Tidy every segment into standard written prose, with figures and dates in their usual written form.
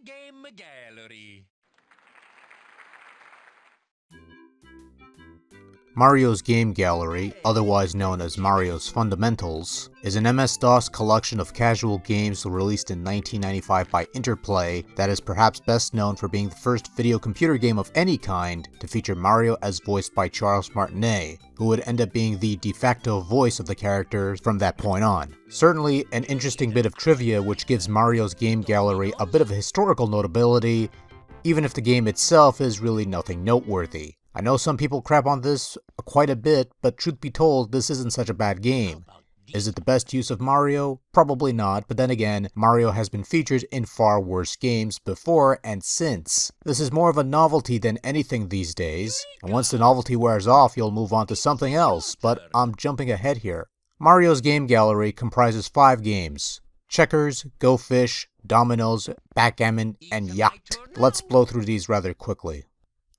Game Gallery. Mario's Game Gallery, otherwise known as Mario's Fundamentals, is an MS-DOS collection of casual games released in 1995 by Interplay that is perhaps best known for being the first video computer game of any kind to feature Mario as voiced by Charles Martinet, who would end up being the de facto voice of the character from that point on. Certainly an interesting bit of trivia which gives Mario's Game Gallery a bit of a historical notability, even if the game itself is really nothing noteworthy. I know some people crap on this quite a bit, but truth be told, this isn't such a bad game. Is it the best use of Mario? Probably not, but then again, Mario has been featured in far worse games before and since. This is more of a novelty than anything these days, and once the novelty wears off, you'll move on to something else, but I'm jumping ahead here. Mario's Game Gallery comprises 5 games: Checkers, Go Fish, Dominoes, Backgammon, and Yacht. Let's blow through these rather quickly.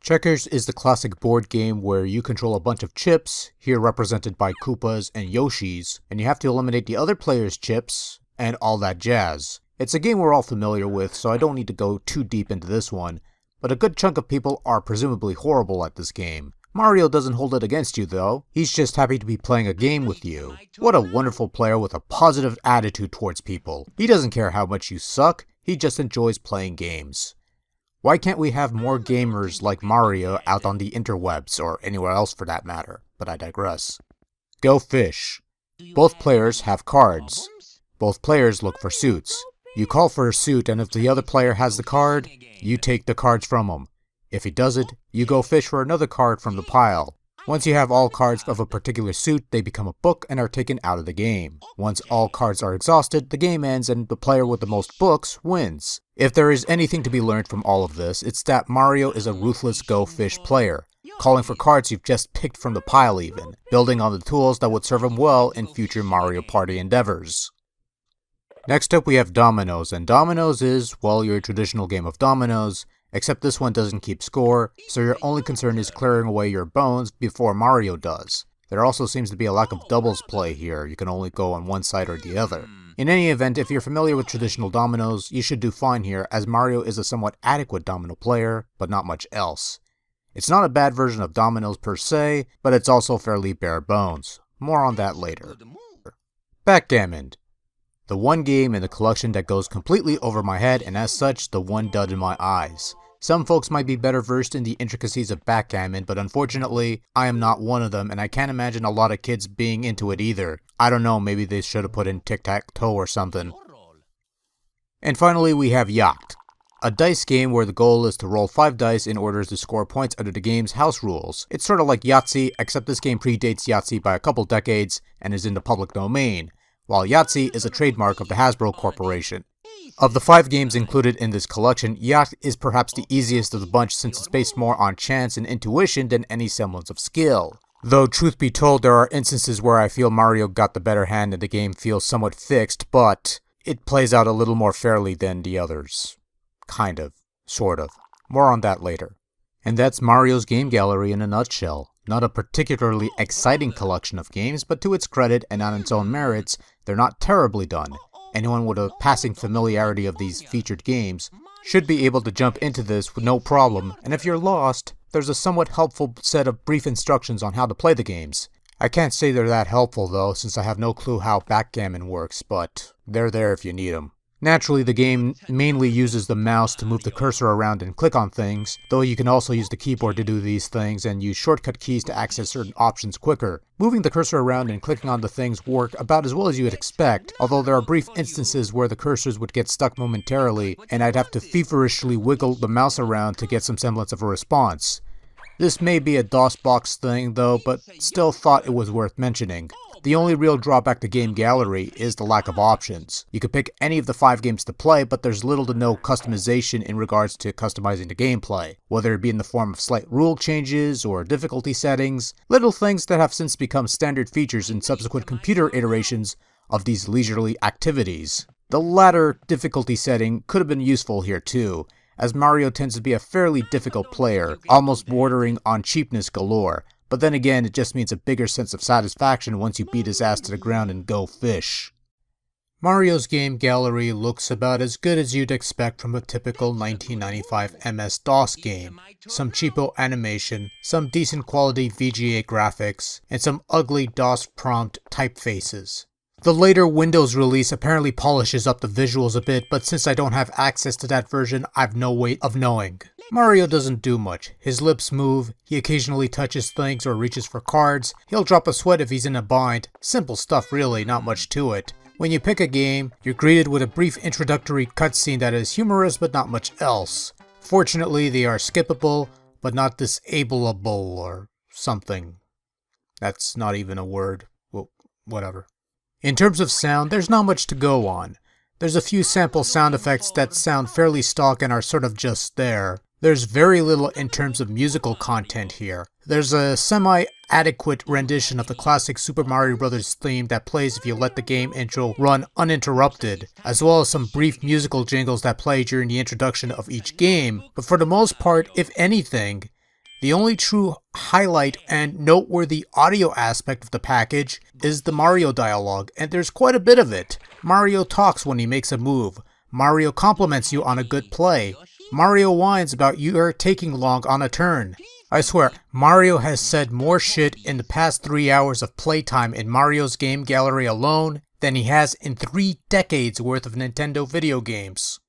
Checkers is the classic board game where you control a bunch of chips, here represented by Koopas and Yoshis, and you have to eliminate the other player's chips, and all that jazz. It's a game we're all familiar with, so I don't need to go too deep into this one, but a good chunk of people are presumably horrible at this game. Mario doesn't hold it against you though, he's just happy to be playing a game with you. What a wonderful player with a positive attitude towards people. He doesn't care how much you suck, he just enjoys playing games. Why can't we have more gamers like Mario out on the interwebs, or anywhere else for that matter? But I digress. Go Fish. Both players have cards. Both players look for suits. You call for a suit, and if the other player has the card, you take the cards from him. If he doesn't, you go fish for another card from the pile. Once you have all cards of a particular suit, they become a book and are taken out of the game. Once all cards are exhausted, the game ends and the player with the most books wins. If there is anything to be learned from all of this, it's that Mario is a ruthless Go Fish player, calling for cards you've just picked from the pile even, building on the tools that would serve him well in future Mario Party endeavors. Next up we have Dominoes, and Dominoes is, well, your traditional game of dominoes, except this one doesn't keep score, so your only concern is clearing away your bones before Mario does. There also seems to be a lack of doubles play here, you can only go on one side or the other. In any event, if you're familiar with traditional dominoes, you should do fine here, as Mario is a somewhat adequate domino player, but not much else. It's not a bad version of dominoes per se, but it's also fairly bare bones. More on that later. Backgammon. The one game in the collection that goes completely over my head, and as such, the one dud in my eyes. Some folks might be better versed in the intricacies of backgammon, but unfortunately, I am not one of them, and I can't imagine a lot of kids being into it either. I don't know, maybe they should have put in tic-tac-toe or something. And finally, we have Yacht, a dice game where the goal is to roll 5 dice in order to score points under the game's house rules. It's sort of like Yahtzee, except this game predates Yahtzee by a couple decades and is in the public domain, while Yahtzee is a trademark of the Hasbro Corporation. Of the 5 games included in this collection, Yacht is perhaps the easiest of the bunch since it's based more on chance and intuition than any semblance of skill. Though truth be told, there are instances where I feel Mario got the better hand and the game feels somewhat fixed, but it plays out a little more fairly than the others. Kind of. Sort of. More on that later. And that's Mario's Game Gallery in a nutshell. Not a particularly exciting collection of games, but to its credit and on its own merits, they're not terribly done. Anyone with a passing familiarity of these featured games should be able to jump into this with no problem, and if you're lost, there's a somewhat helpful set of brief instructions on how to play the games. I can't say they're that helpful though, since I have no clue how backgammon works, but they're there if you need them. Naturally, the game mainly uses the mouse to move the cursor around and click on things, though you can also use the keyboard to do these things and use shortcut keys to access certain options quicker. Moving the cursor around and clicking on the things work about as well as you would expect, although there are brief instances where the cursors would get stuck momentarily and I'd have to feverishly wiggle the mouse around to get some semblance of a response. This may be a DOS box thing though, but still thought it was worth mentioning. The only real drawback to Game Gallery is the lack of options. You could pick any of the 5 games to play, but there's little to no customization in regards to customizing the gameplay, whether it be in the form of slight rule changes or difficulty settings, little things that have since become standard features in subsequent computer iterations of these leisurely activities. The latter difficulty setting could have been useful here too, as Mario tends to be a fairly difficult player, almost bordering on cheapness galore. But then again, it just means a bigger sense of satisfaction once you beat his ass to the ground and go fish. Mario's game gallery looks about as good as you'd expect from a typical 1995 MS-DOS game. Some cheapo animation, some decent quality VGA graphics, and some ugly DOS prompt typefaces. The later Windows release apparently polishes up the visuals a bit, but since I don't have access to that version, I've no way of knowing. Mario doesn't do much. His lips move, he occasionally touches things or reaches for cards, he'll drop a sweat if he's in a bind. Simple stuff really, not much to it. When you pick a game, you're greeted with a brief introductory cutscene that is humorous but not much else. Fortunately, they are skippable, but not disableable or something. That's not even a word. Well, whatever. In terms of sound, there's not much to go on. There's a few sample sound effects that sound fairly stock and are sort of just there. There's very little in terms of musical content here. There's a semi-adequate rendition of the classic Super Mario Bros. Theme that plays if you let the game intro run uninterrupted, as well as some brief musical jingles that play during the introduction of each game, but for the most part, if anything, the only true highlight and noteworthy audio aspect of the package is the Mario dialogue, and there's quite a bit of it. Mario talks when he makes a move. Mario compliments you on a good play. Mario whines about you are taking long on a turn. I swear, Mario has said more shit in the past 3 hours of playtime in Mario's game gallery alone than he has in 3 decades worth of Nintendo video games.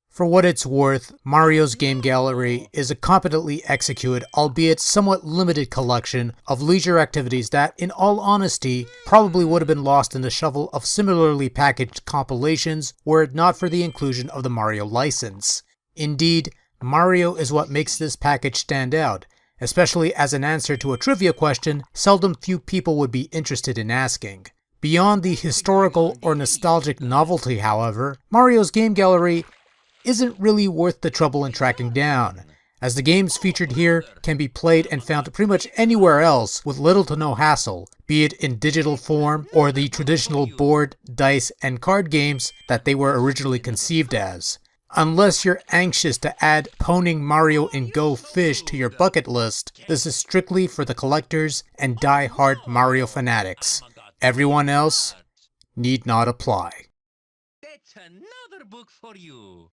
For what it's worth, Mario's game gallery is a competently executed, albeit somewhat limited collection of leisure activities that, in all honesty, probably would have been lost in the shuffle of similarly packaged compilations were it not for the inclusion of the Mario license. Indeed, Mario is what makes this package stand out, especially as an answer to a trivia question seldom few people would be interested in asking. Beyond the historical or nostalgic novelty, however, Mario's game gallery isn't really worth the trouble in tracking down, as the games featured here can be played and found pretty much anywhere else with little to no hassle, be it in digital form or the traditional board, dice, and card games that they were originally conceived as. Unless you're anxious to add Poning Mario in Go Fish to your bucket list, this is strictly for the collectors and die-hard Mario fanatics. Everyone else need not apply. That's another book for you.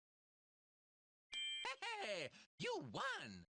Hey, you won!